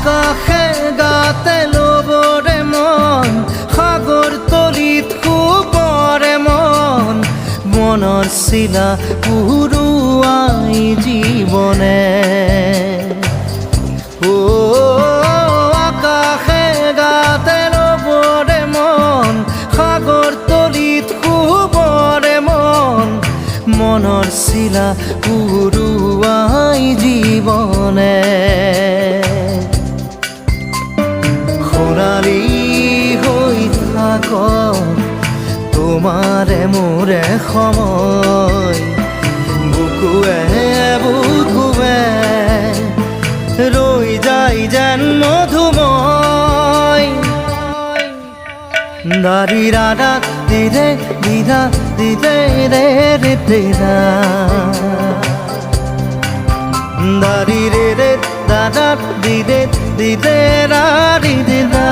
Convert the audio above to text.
আকাশে গাতে ল'বৰে মন সাগৰ তলিত শুবৰে মন মনৰ চিলা উৰুৱাই জীৱনে আকাশে গাতে ল'বৰে মন সাগৰ তলিত শুবৰে মন মনৰ চিলা উৰুৱাই জীৱনে খৰালি হৈ থাক তোমাৰে মোৰে সময় বুকুৱে বুকুৱে ৰৈ যায় যেন মধুময় দাৰি ৰাধা দিদে দিদা দিদে ৰে ৰে দিদা দাৰি ৰে ৰে দাদা দিদে দিদে ৰা দিদা